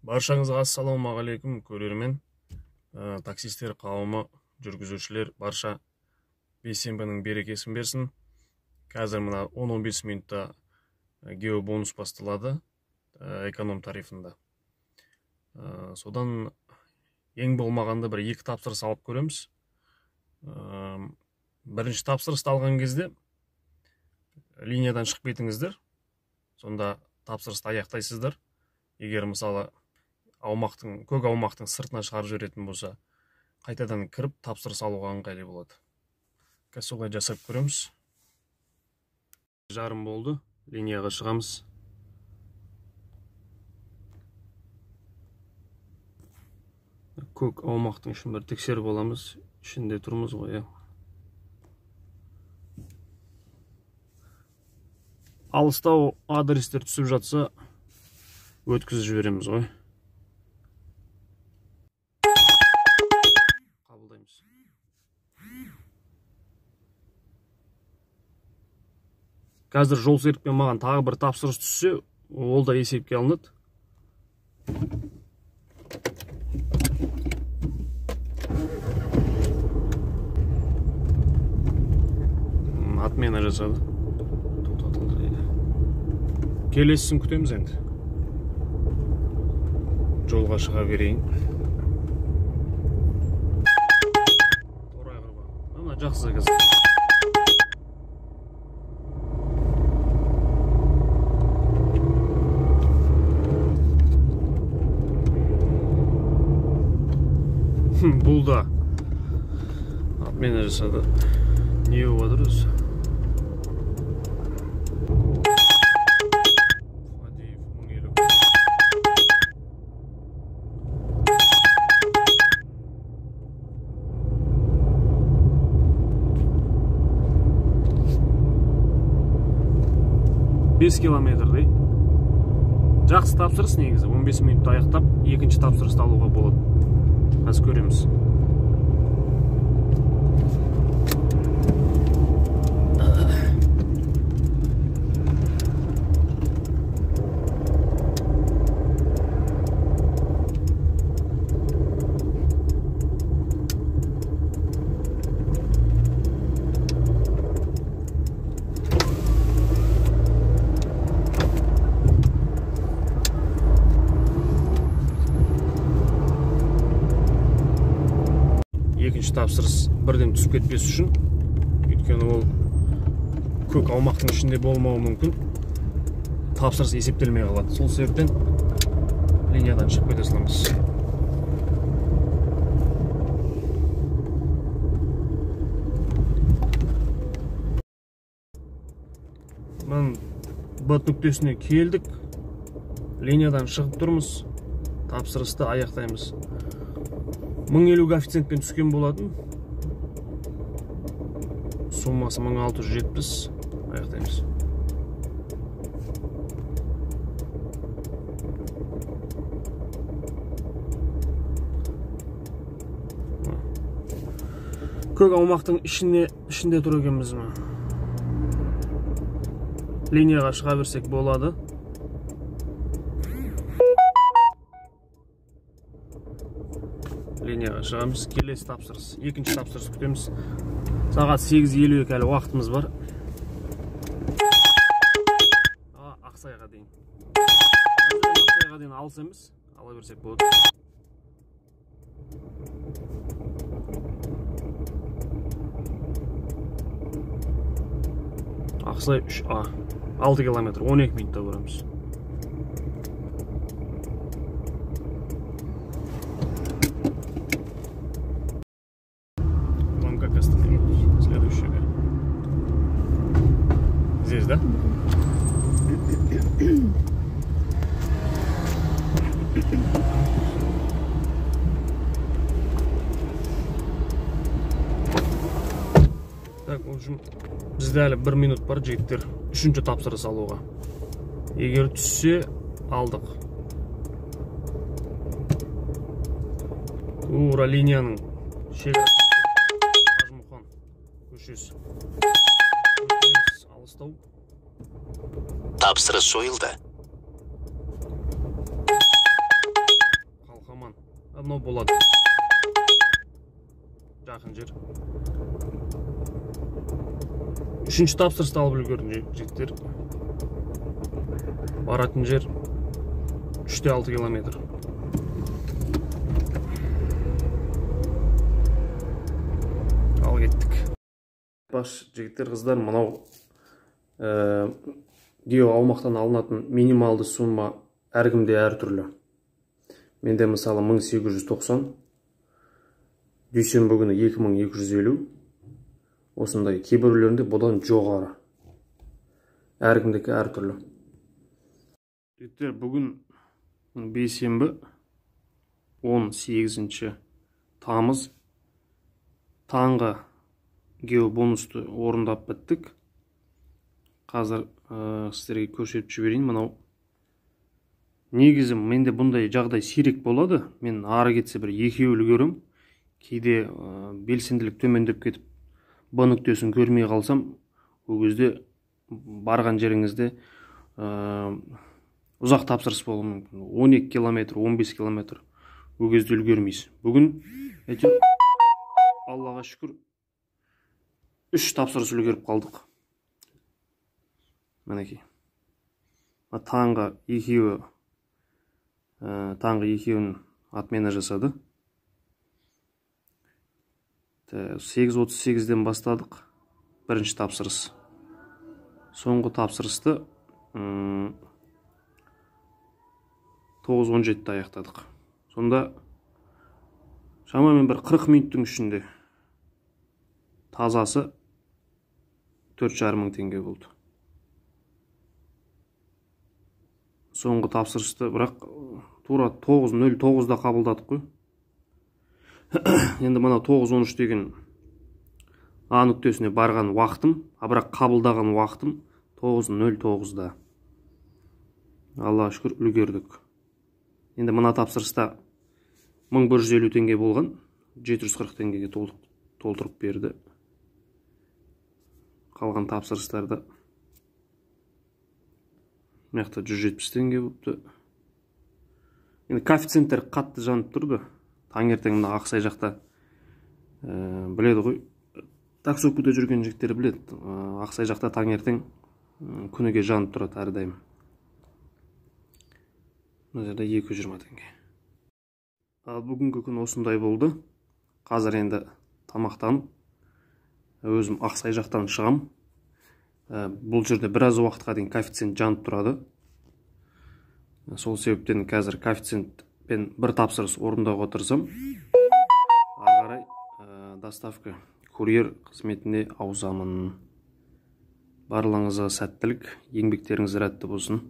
Баршаңызға ассалаумағалейкум көрермен, таксистер қауымы, жүргізушілер, барша бейсенбінің берекесін берсін. Қазір мына 10-15 минутта геобонус басталады эконом тарифында. Содан ең болмағанда бір екі тапсырыс алып көреміз. Бірінші тапсырысты алған кезде линиядан шығып кетіңіздер. Сонда тапсырысты аяқтайсыздар. Егер мысалы көк аумақтың сыртына шығарып жіберетін болса, қайтадан кіріп тапсырыс алуға ыңғайлы болады. Қазір солай жасап көреміз. Жарым болды. Линияға шығамыз. Көк аумақтың ішін бір тексеріп аламыз. Ішінде тұрмыз ғой. Алыстау адрестер түсіп жатса, өткізіп жібереміз ғой. Қабылдаймыз. Қазір жол серікпен маған тағы бір тапсырыс түссе, ол да есепке алынады. Отмена жасады. Келесісін күтеміз енді. Жолға шыға берейін. Торай қырба. Ана жақсы қазір. Бұл да отмена жасады. Не болады өзі? 5 километрдей. Жақсы тапсырыс негізі. 15 минутта аяқтап, екінші тапсырысты алуға болады. Қазір көреміз. Екінші тапсырыс бірден түсіп кетпес үшін, өйткені ол көк аумақтың ішінде болмауы мүмкін, тапсырыс есептелмей қалады. Сол себептен линиядан шығып кете саламыз. Мен Б нүктесіне келдік, линиядан шығып тұрмыз, тапсырысты аяқтаймыз. 1050 коэффициентпен түскен болатын. Суммасы 1670. Аяқтаймыз. Көк аумақтың ішінде тұр екенбіз ме? Линияға шыға берсек болады. Линияға шығамыз. Келесі тапсырыс. Екінші тапсырыс күтеміз. Сағат 8:52 әлі уақытымыз бар. Ақсайға дейін. Ақсайға дейін алыс емес. Ала берсек болады. Ақсай 3А. 6 километр. 12 минутта көреміз. Следующего. Здесь, да? Так, в общем, бізде әлі 1 минут бар, жігіттер. Үшінші тапсырыс алуға. Егер түссе, алдық. Тура линияның шегірі. Тапсырыс жойылды. мынау болады. Жақын жер. Үшінші тапсырысты алып үлгердім жігіттер. Баратын жер 3-6 километр. Ал кеттік. Баш жігіттер, қыздар, мынау гео аумақтан алынатын минималды сумма әркімде әртүрлі. Менде мысалы 1890, дүйсенбі күні 2250, осындай, кейбіреулерінде бұдан жоғары. Әркімдікі әртүрлі. Жігіттер, бүгін бейсенбі 18 тамыз, таңғы гео бонусты орындап біттік. Қазір сіздерге көрсетіп жіберейін. Мынау негізі менде бұндай жағдай сирек болады. Мен ары кетсе бір екеуі көрем. Кейде белсенділік төмендеп кетіп, Б нүктесін көрмей қалсам, ол кезде барған жеріңізде ұзақ тапсырыс болуы мүмкін. 12 километр, 15 километр. Ол кезде үлгермейсіз. Бүгін Аллаға шүкір 3 тапсырыс үлгеріп қалдық. Мінекей. Таңғы екеуін отмена жасады. 8:38-ден бастадық. Бірінші тапсырыс. Соңғы тапсырысты 9:17-де аяқтадық. Сонда шамамен бір 40 минуттың ішінде тазасы 4,5 теңге болды. Соңғы тапсырысты бірақ тура 9:09-да қабылдадық қой. Енді мына 9:13 деген А нүктесіне барған уақытым, бірақ қабылдаған уақытым 9:09-да. Аллаға шүкір үлгердік. Енді мына тапсырыста 1150 теңге болған, 740 теңгеге толтырып берді. Қалған тапсырыстарды мықты 170 теңге болыпты. Енді коэффициенттер қатты жанып тұрды. Таңертең мына Ақсай жақта біледі ғой. Таксопкада жүрген жігіттер біледі. Ақсай жақта таңертең күніге жанып тұрады әрдайым. Мына жерде 220 теңге. Ал бүгінгі күн осындай болды. Қазір енді тамақтанып, өзім Ақсай жақтан шығам. Бұл жерде біраз уақытқа дейін коэффициент жанып тұрады. Сол себептен қазір коэффициентпен бір тапсырыс орындауға тырысам. Ары қарай доставка курьер қызметіне ауысамын. Барлығыңызға сәттілік, еңбектеріңіз рәтті болсын.